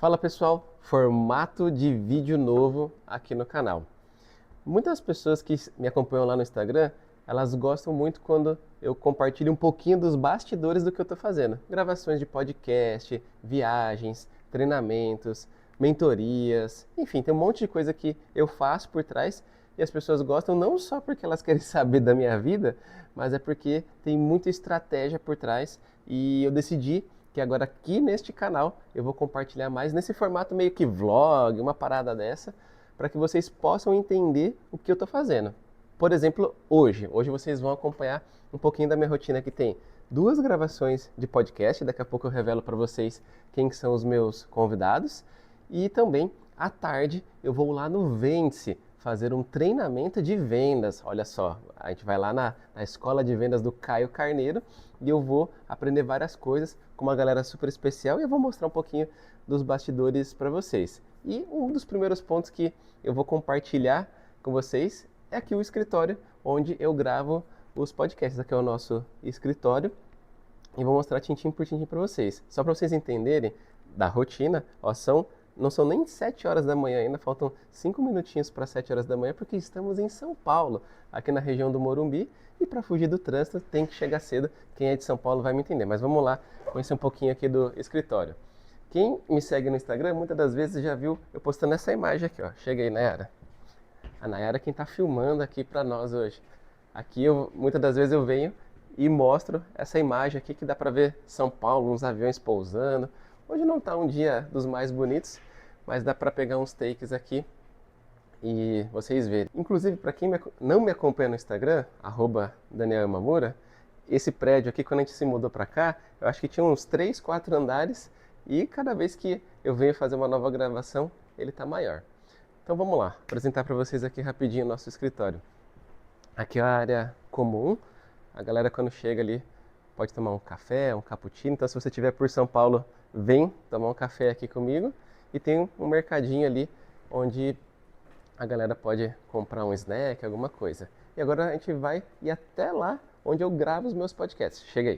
Fala pessoal, formato de vídeo novo aqui no canal. Muitas pessoas que me acompanham lá no Instagram, elas gostam muito quando eu compartilho um pouquinho dos bastidores do que eu estou fazendo. Gravações de podcast, viagens, treinamentos, mentorias, enfim, tem um monte de coisa que eu faço por trás e as pessoas gostam não só porque elas querem saber da minha vida, mas é porque tem muita estratégia por trás e eu decidi que agora aqui neste canal eu vou compartilhar mais nesse formato meio que vlog, uma parada dessa, para que vocês possam entender o que eu estou fazendo. Por exemplo, hoje vocês vão acompanhar um pouquinho da minha rotina que tem 2 gravações de podcast, daqui a pouco eu revelo para vocês quem são os meus convidados, e também à tarde eu vou lá no Vence fazer um treinamento de vendas. Olha só, a gente vai lá na escola de vendas do Caio Carneiro e eu vou aprender várias coisas com uma galera super especial e eu vou mostrar um pouquinho dos bastidores para vocês. E um dos primeiros pontos que eu vou compartilhar com vocês é aqui o escritório onde eu gravo os podcasts. Aqui é o nosso escritório e vou mostrar tintim por tintim para vocês. Só para vocês entenderem da rotina, ó, não são nem 7 horas da manhã ainda, faltam 5 minutinhos para 7 horas da manhã, porque estamos em São Paulo, aqui na região do Morumbi, e para fugir do trânsito tem que chegar cedo. Quem é de São Paulo vai me entender, mas vamos lá conhecer um pouquinho aqui do escritório. Quem me segue no Instagram, muitas das vezes já viu eu postando essa imagem aqui, ó. Chega aí, Nayara. A Nayara é quem está filmando aqui para nós hoje. Aqui, muitas das vezes eu venho e mostro essa imagem aqui que dá para ver São Paulo, uns aviões pousando. Hoje não está um dia dos mais bonitos, mas dá para pegar uns takes aqui e vocês verem. Inclusive, para quem não me acompanha no Instagram, @DanielYamamura, esse prédio aqui, quando a gente se mudou para cá, eu acho que tinha uns 3, 4 andares e cada vez que eu venho fazer uma nova gravação, ele está maior. Então vamos lá, apresentar para vocês aqui rapidinho o nosso escritório. Aqui é a área comum, a galera quando chega ali pode tomar um café, um cappuccino, então se você estiver por São Paulo, vem tomar um café aqui comigo. E tem um mercadinho ali onde a galera pode comprar um snack, alguma coisa. E agora a gente vai ir até lá onde eu gravo os meus podcasts. Chega aí.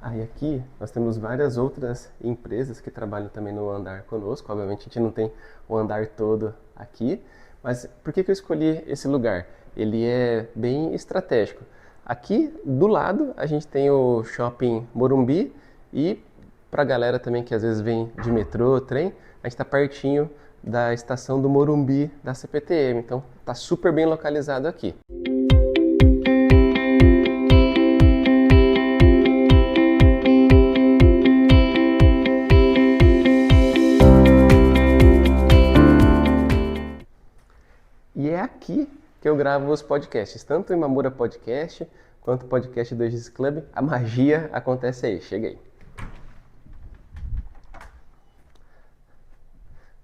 Aí aqui nós temos várias outras empresas que trabalham também no andar conosco. Obviamente a gente não tem o andar todo aqui, mas por que eu escolhi esse lugar? Ele é bem estratégico. Aqui do lado a gente tem o Shopping Morumbi e para a galera também que às vezes vem de metrô, trem, a gente está pertinho da estação do Morumbi da CPTM, então está super bem localizado aqui. E é aqui que eu gravo os podcasts, tanto em Mamura Podcast quanto o podcast do Egis Club. A magia acontece aí, chega aí.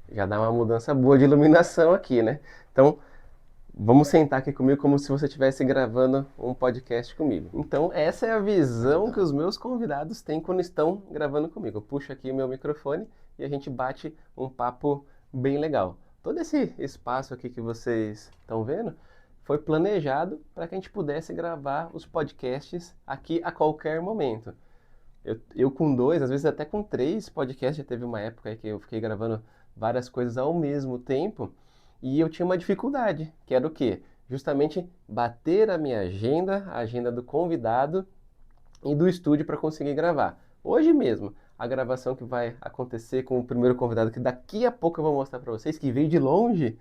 Já dá uma mudança boa de iluminação aqui, né? Então, vamos sentar aqui comigo como se você estivesse gravando um podcast comigo. Então, essa é a visão que os meus convidados têm quando estão gravando comigo. Eu puxo aqui o meu microfone e a gente bate um papo bem legal. Todo esse espaço aqui que vocês estão vendo foi planejado para que a gente pudesse gravar os podcasts aqui a qualquer momento. Eu com 2, às vezes até com 3 podcasts, já teve uma época aí que eu fiquei gravando várias coisas ao mesmo tempo e eu tinha uma dificuldade, que era o quê? Justamente bater a minha agenda, a agenda do convidado e do estúdio para conseguir gravar. Hoje mesmo, a gravação que vai acontecer com o primeiro convidado, que daqui a pouco eu vou mostrar para vocês, que veio de longe,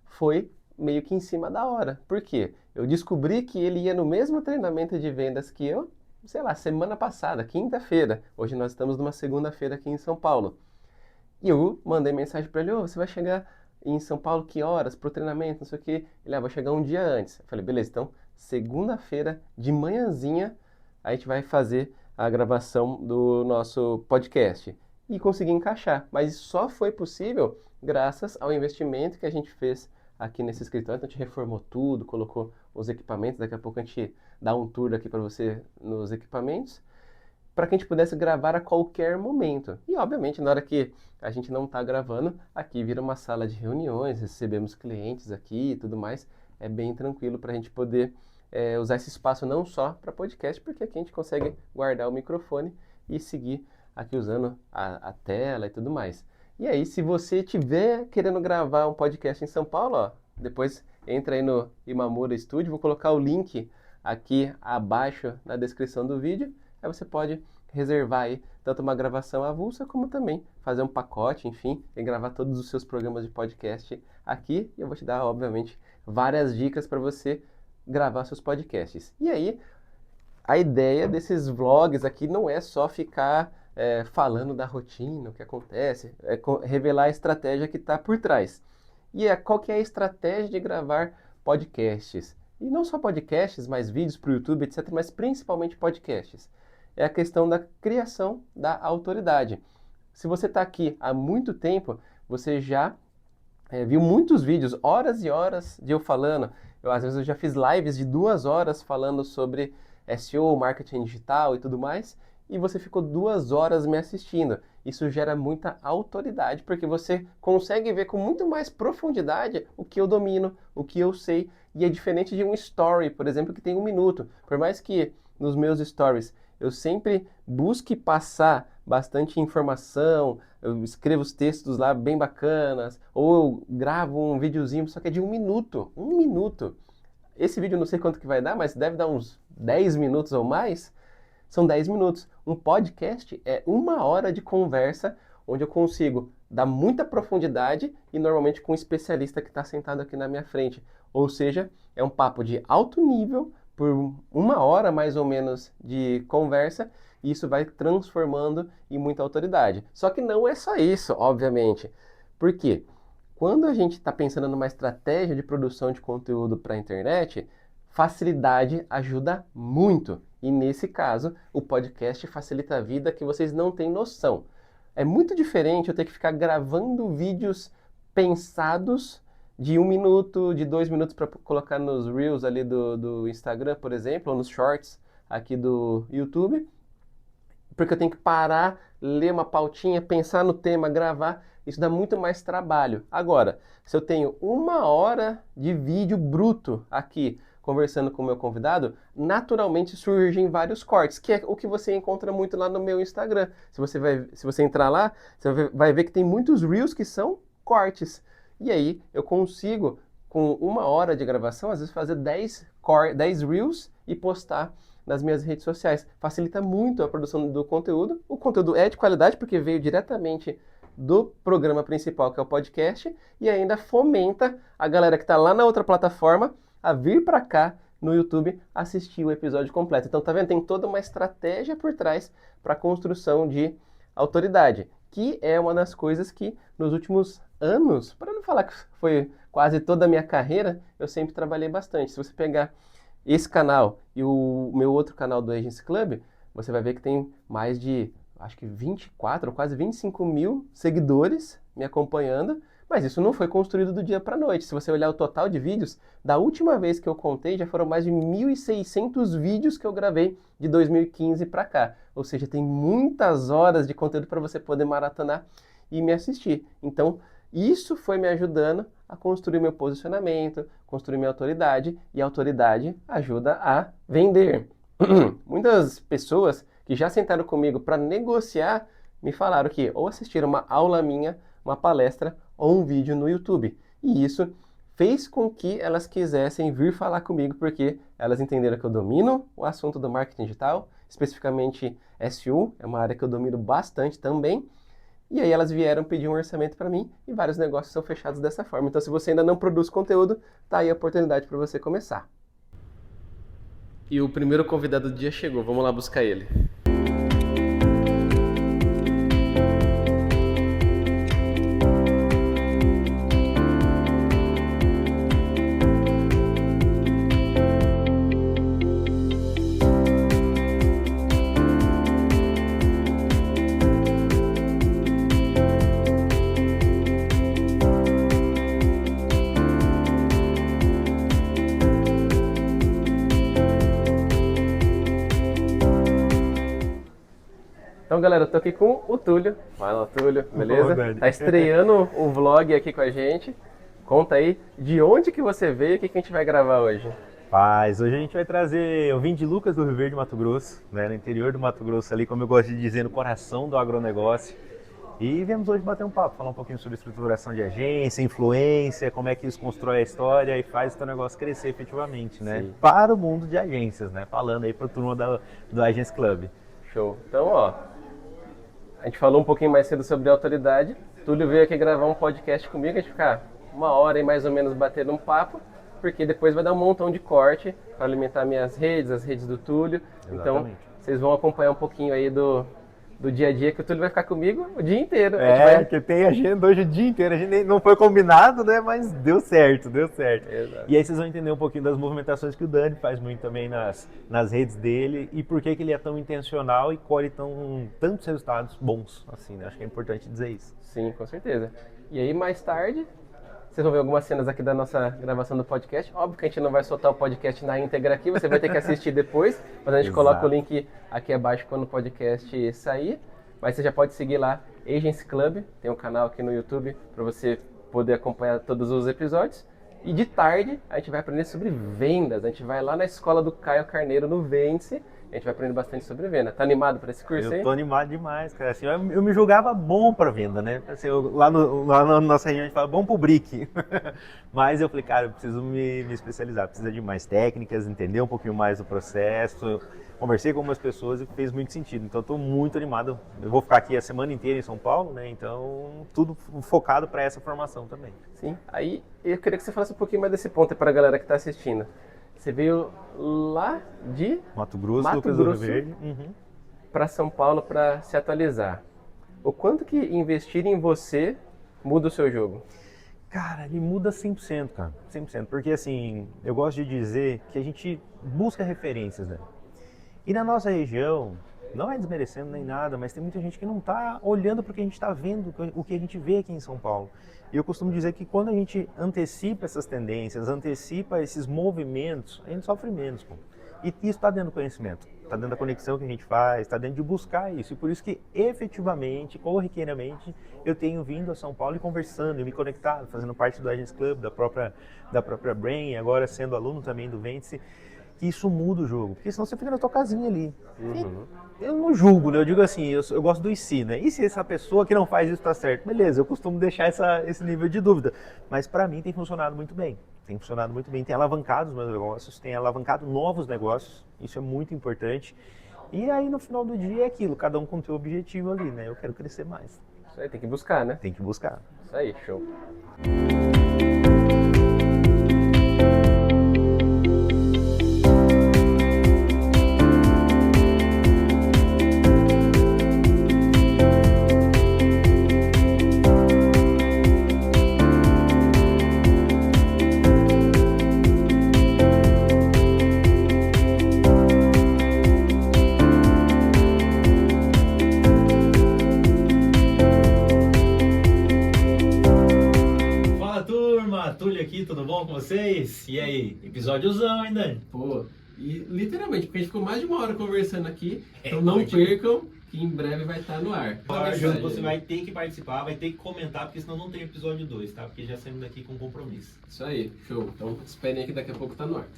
foi meio que em cima da hora. Por quê? Eu descobri que ele ia no mesmo treinamento de vendas que eu, sei lá, semana passada, quinta-feira. Hoje nós estamos numa segunda-feira aqui em São Paulo. E eu mandei mensagem para ele: "Ô, você vai chegar em São Paulo que horas pro treinamento, não sei o quê?" Ele: vou chegar um dia antes. Eu falei: beleza, então segunda-feira de manhãzinha a gente vai fazer a gravação do nosso podcast. E consegui encaixar, mas só foi possível graças ao investimento que a gente fez aqui nesse escritório. Então a gente reformou tudo, colocou os equipamentos, daqui a pouco a gente dá um tour aqui para você nos equipamentos, para que a gente pudesse gravar a qualquer momento. E obviamente na hora que a gente não está gravando, aqui vira uma sala de reuniões, recebemos clientes aqui e tudo mais, é bem tranquilo para a gente poder usar esse espaço não só para podcast, porque aqui a gente consegue guardar o microfone e seguir aqui usando a tela e tudo mais. E aí, se você estiver querendo gravar um podcast em São Paulo, ó, depois entra aí no Imamura Studio, vou colocar o link aqui abaixo na descrição do vídeo, aí você pode reservar aí tanto uma gravação avulsa, como também fazer um pacote, enfim, e gravar todos os seus programas de podcast aqui, e eu vou te dar, obviamente, várias dicas para você gravar seus podcasts. E aí, a ideia desses vlogs aqui não é só ficar falando da rotina, o que acontece, é revelar a estratégia que está por trás. E qual que é a estratégia de gravar podcasts? E não só podcasts, mas vídeos para o YouTube, etc., mas principalmente podcasts. É a questão da criação da autoridade. Se você está aqui há muito tempo, você já viu muitos vídeos, horas e horas de eu falando. Às vezes eu já fiz lives de 2 horas falando sobre SEO, marketing digital e tudo mais, e você ficou 2 horas me assistindo. Isso gera muita autoridade, porque você consegue ver com muito mais profundidade o que eu domino, o que eu sei, e é diferente de um story, por exemplo, que tem 1 minuto. Por mais que nos meus stories eu sempre busque passar bastante informação, eu escrevo os textos lá bem bacanas, ou eu gravo um videozinho, só que é de 1 minuto, 1 minuto. Esse vídeo eu não sei quanto que vai dar, mas deve dar uns 10 minutos ou mais. São 10 minutos. Um podcast é 1 hora de conversa, onde eu consigo dar muita profundidade e normalmente com um especialista que está sentado aqui na minha frente. Ou seja, é um papo de alto nível, por 1 hora mais ou menos de conversa, e isso vai transformando em muita autoridade. Só que não é só isso, obviamente. Por quê? Quando a gente está pensando numa estratégia de produção de conteúdo para a internet, facilidade ajuda muito. E nesse caso, o podcast facilita a vida que vocês não têm noção. É muito diferente eu ter que ficar gravando vídeos pensados de 1 minuto, de 2 minutos para colocar nos Reels ali do Instagram, por exemplo, ou nos Shorts aqui do YouTube, porque eu tenho que parar, ler uma pautinha, pensar no tema, gravar. Isso dá muito mais trabalho. Agora, se eu tenho 1 hora de vídeo bruto aqui, conversando com o meu convidado, naturalmente surgem vários cortes, que é o que você encontra muito lá no meu Instagram. Se você entrar lá, você vai ver que tem muitos Reels que são cortes. E aí eu consigo, com 1 hora de gravação, às vezes fazer 10 Reels e postar nas minhas redes sociais. Facilita muito a produção do conteúdo. O conteúdo é de qualidade porque veio diretamente do programa principal, que é o podcast, e ainda fomenta a galera que está lá na outra plataforma a vir para cá no YouTube assistir o episódio completo. Então, tá vendo? Tem toda uma estratégia por trás para a construção de autoridade, que é uma das coisas que nos últimos anos, para não falar que foi quase toda a minha carreira, eu sempre trabalhei bastante. Se você pegar esse canal e o meu outro canal do Agency Club, você vai ver que tem mais de, acho que 24 ou quase 25 mil seguidores me acompanhando, mas isso não foi construído do dia para a noite. Se você olhar o total de vídeos, da última vez que eu contei, já foram mais de 1.600 vídeos que eu gravei de 2015 para cá. Ou seja, tem muitas horas de conteúdo para você poder maratonar e me assistir. Então, isso foi me ajudando a construir meu posicionamento, construir minha autoridade, e a autoridade ajuda a vender. Muitas pessoas que já sentaram comigo para negociar me falaram que ou assistiram uma aula minha, uma palestra ou um vídeo no YouTube. E isso fez com que elas quisessem vir falar comigo, porque elas entenderam que eu domino o assunto do marketing digital, especificamente SEO, é uma área que eu domino bastante também. E aí elas vieram pedir um orçamento para mim e vários negócios são fechados dessa forma. Então, se você ainda não produz conteúdo, tá aí a oportunidade para você começar. E o primeiro convidado do dia chegou, vamos lá buscar ele. Então, galera, eu tô aqui com o Túlio. Fala, Túlio, beleza? Tá estreando o vlog aqui com a gente. Conta aí de onde que você veio e o que que a gente vai gravar hoje. Paz, hoje a gente vai trazer, eu vim de Lucas do Rio Verde, Mato Grosso, né, no interior do Mato Grosso ali, como eu gosto de dizer, no coração do agronegócio. E viemos hoje bater um papo, falar um pouquinho sobre estruturação de agência, influência, como é que isso constrói a história e faz o teu negócio crescer efetivamente, né? Sim. Para o mundo de agências, né? Falando aí para a turma do Agents Club. Show. Então, ó, a gente falou um pouquinho mais cedo sobre autoridade. Túlio veio aqui gravar um podcast comigo, a gente ficar uma hora aí mais ou menos batendo um papo, porque depois vai dar um montão de corte para alimentar minhas redes, as redes do Túlio. Exatamente. Então, vocês vão acompanhar um pouquinho aí do dia a dia, que o Túlio vai ficar comigo o dia inteiro. Que tem agenda hoje o dia inteiro, a gente não foi combinado, né, mas deu certo. Exato. E aí vocês vão entender um pouquinho das movimentações que o Dani faz muito também nas redes dele e por que ele é tão intencional e colhe tantos resultados bons, assim, né? Acho que é importante dizer isso. Sim, com certeza. E aí, mais tarde, vocês vão ver algumas cenas aqui da nossa gravação do podcast. Óbvio que a gente não vai soltar o podcast na íntegra aqui, você vai ter que assistir depois, mas a gente coloca o link aqui abaixo quando o podcast sair. Mas você já pode seguir lá, Agents Club, tem um canal aqui no YouTube para você poder acompanhar todos os episódios. E de tarde, a gente vai aprender sobre vendas. A gente vai lá na escola do Caio Carneiro, no Vence. A gente vai aprender bastante sobre venda. Tá animado para esse curso aí? Eu tô animado demais, cara. Assim, eu me julgava bom para venda, né? Assim, lá na nossa região a gente fala bom pro brick. Mas eu falei, cara, eu preciso me especializar. Precisa de mais técnicas, entender um pouquinho mais do processo. Conversei com algumas pessoas e fez muito sentido. Então eu tô muito animado. Eu vou ficar aqui a semana inteira em São Paulo, né? Então tudo focado para essa formação também. Sim. Aí eu queria que você falasse um pouquinho mais desse ponto aí para a galera que tá assistindo. Você veio lá de Mato Grosso, Lucas do Rio Verde, para São Paulo para se atualizar. O quanto que investir em você muda o seu jogo? Cara, ele muda 100%, cara. 100%. Porque assim, eu gosto de dizer que a gente busca referências, né? E na nossa região, não é desmerecendo nem nada, mas tem muita gente que não está olhando para o que a gente está vendo, o que a gente vê aqui em São Paulo. E eu costumo dizer que quando a gente antecipa essas tendências, antecipa esses movimentos, a gente sofre menos, pô. E isso está dentro do conhecimento, está dentro da conexão que a gente faz, está dentro de buscar isso. E por isso que, efetivamente, corriqueiramente, eu tenho vindo a São Paulo e conversando, e me conectado, fazendo parte do Agents Club, da própria Brain, e agora sendo aluno também do Vence, que isso muda o jogo, porque senão você fica na tua casinha ali. Eu não julgo, né? Eu digo assim, eu gosto do IC, né? E se essa pessoa que não faz isso tá certo? Beleza, eu costumo deixar esse nível de dúvida. Mas para mim tem funcionado muito bem. Tem funcionado muito bem, tem alavancado os meus negócios, tem alavancado novos negócios, isso é muito importante. E aí no final do dia é aquilo, cada um com o seu objetivo ali, né? Eu quero crescer mais. Isso aí, tem que buscar, né? Tem que buscar. Isso aí, show. Túlio aqui, tudo bom com vocês? E aí, episódiozão, hein, Dani? Pô, e literalmente, porque a gente ficou mais de uma hora conversando aqui, então não percam, que em breve vai estar no ar. Você vai ter que participar, vai ter que comentar, porque senão não tem episódio 2, tá? Porque já saímos daqui com compromisso. Isso aí, show. Então esperem aqui, daqui a pouco tá no ar.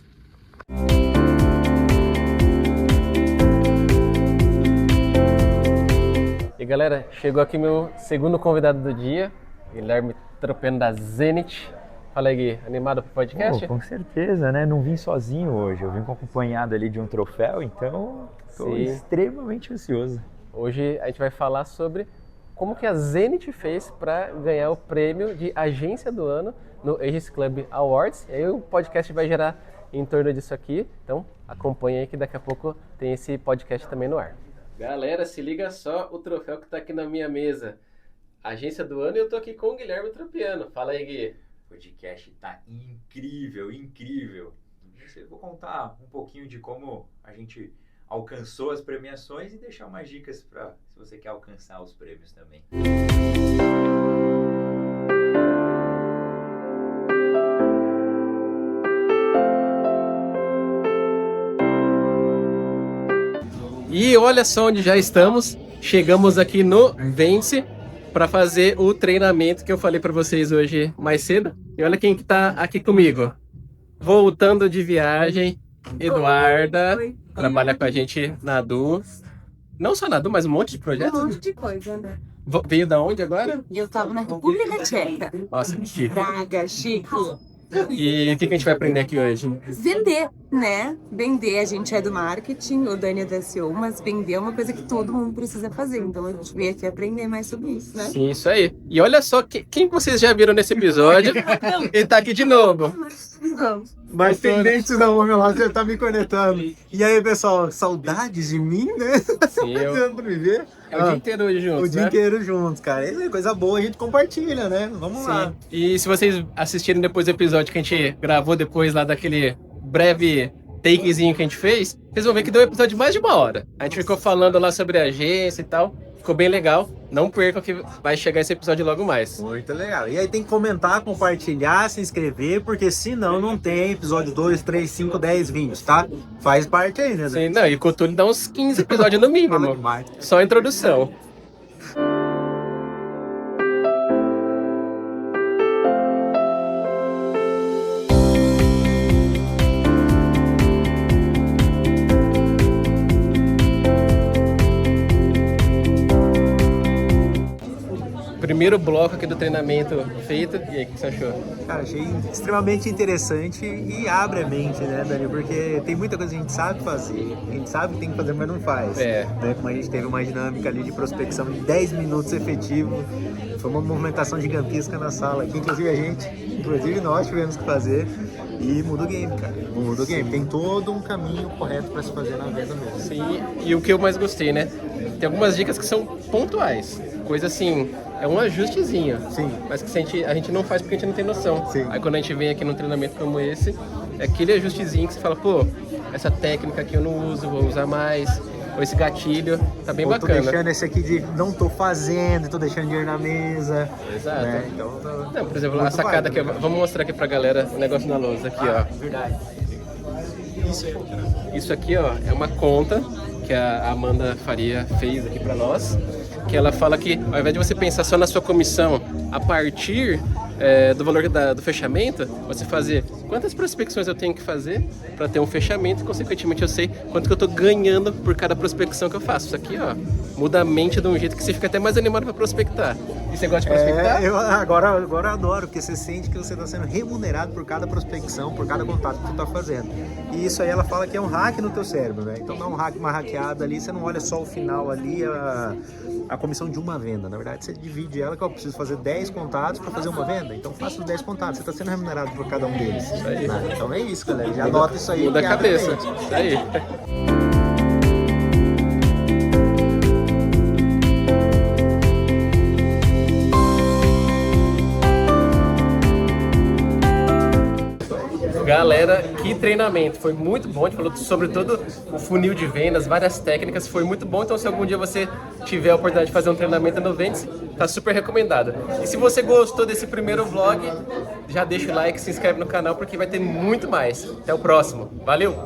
E galera, chegou aqui meu segundo convidado do dia, Guilherme Tropiano da Zenit. Fala aí, Gui, animado pro podcast? Com certeza, né? Não vim sozinho hoje, eu vim acompanhado ali de um troféu, então estou extremamente ansioso. Hoje a gente vai falar sobre como que a Zenit fez para ganhar o prêmio de agência do ano no Agents Club Awards. E aí o podcast vai gerar em torno disso aqui, então acompanha aí que daqui a pouco tem esse podcast também no ar. Galera, se liga só o troféu que tá aqui na minha mesa. Agência do ano, e eu tô aqui com o Guilherme Tropiano. Fala aí, Gui. O podcast tá incrível, incrível. Eu vou contar um pouquinho de como a gente alcançou as premiações e deixar umas dicas para se você quer alcançar os prêmios também. E olha só onde já estamos. Chegamos aqui no Vence para fazer o treinamento que eu falei para vocês hoje mais cedo. E olha quem que tá aqui comigo. voltando de viagem, Eduarda, Oi. trabalha com a gente na Du. Não só na Du, mas um monte de Um projetos. monte de coisa, né? Veio da onde agora? Eu tava na República Tcheca. Nossa, que chique. Praga, Chico. E o que a gente vai aprender aqui hoje? Vender, né? Vender, a gente é do marketing, o Dani é da SEO, mas vender é uma coisa que todo mundo precisa fazer. Então a gente veio aqui aprender mais sobre isso, né? Sim, isso aí. E olha só quem vocês já viram nesse episódio. Ele tá aqui de novo. Vamos. Mas pendente da homem lá, você tá me conectando. E aí, pessoal, saudades de mim, né? Sim, eu... Tentando me ver. É o dia inteiro hoje juntos, O dia né? inteiro juntos, cara. Isso é coisa boa, a gente compartilha, né? Vamos lá. Sim. E se vocês assistirem depois do episódio que a gente gravou depois lá daquele breve takezinho que a gente fez, vocês vão ver que deu um episódio de mais de 1 hora. A gente ficou falando lá sobre a agência e tal. Ficou bem legal. Não percam que vai chegar esse episódio logo mais. Muito legal. E aí tem que comentar, compartilhar, se inscrever, porque senão não tem episódio 2, 3, 5, 10, 20, tá? Faz parte aí, né? Sim, não, e o Cotune dá uns 15 episódios no Fala mínimo. demais. Só a introdução. Primeiro bloco aqui do treinamento feito. E aí, o que você achou? Cara, achei extremamente interessante e abre a mente, né, Dani? Porque tem muita coisa que a gente sabe fazer, a gente sabe que tem que fazer, mas não faz. É. Né? Como a gente teve uma dinâmica ali de prospecção em 10 minutos efetivo, foi uma movimentação gigantesca na sala aqui, inclusive nós tivemos que fazer e muda o game, cara. Muda o game. Tem todo um caminho correto para se fazer na venda mesmo. Sim, e o que eu mais gostei, né? Tem algumas dicas que são pontuais. Coisa assim, é um ajustezinho. Sim. Mas que a gente não faz porque a gente não tem noção. Sim. Aí quando a gente vem aqui num treinamento como esse, é aquele ajustezinho que você fala, pô, essa técnica aqui eu não uso, vou usar mais. Ou esse gatilho, tá bem Ou tô bacana. deixando esse aqui de não tô fazendo, tô deixando dinheiro na mesa. Exato. Né? Então, Não, por exemplo, a muito sacada aqui, válido, né? vamos mostrar aqui pra galera o negócio na lousa aqui, ó. Verdade. Isso aqui, ó, é uma conta que a Amanda Faria fez aqui pra nós, que ela fala que ao invés de você pensar só na sua comissão a partir do valor do fechamento, você fazer quantas prospecções eu tenho que fazer para ter um fechamento e, consequentemente, eu sei quanto que eu estou ganhando por cada prospecção que eu faço. Isso aqui, ó, muda a mente de um jeito que você fica até mais animado para prospectar. E você gosta de prospectar? Eu agora eu adoro, porque você sente que você está sendo remunerado por cada prospecção, por cada contato que você está fazendo. E isso aí ela fala que é um hack no teu cérebro, né? Então não é um hack, uma hackeada ali, você não olha só o final ali, a comissão de uma venda. Na verdade, você divide ela, que eu preciso fazer 10 contatos para fazer uma venda. Então faça os 10 contatos, você está sendo remunerado por cada um deles. Isso aí. Né? Então é isso, galera. Já anota isso aí. Muda a que abre cabeça. mente. Isso aí. Galera, que treinamento, foi muito bom, a gente falou sobre todo o funil de vendas, várias técnicas, foi muito bom, então se algum dia você tiver a oportunidade de fazer um treinamento no Vendes, tá super recomendado. E se você gostou desse primeiro vlog, já deixa o like, se inscreve no canal porque vai ter muito mais. Até o próximo, valeu!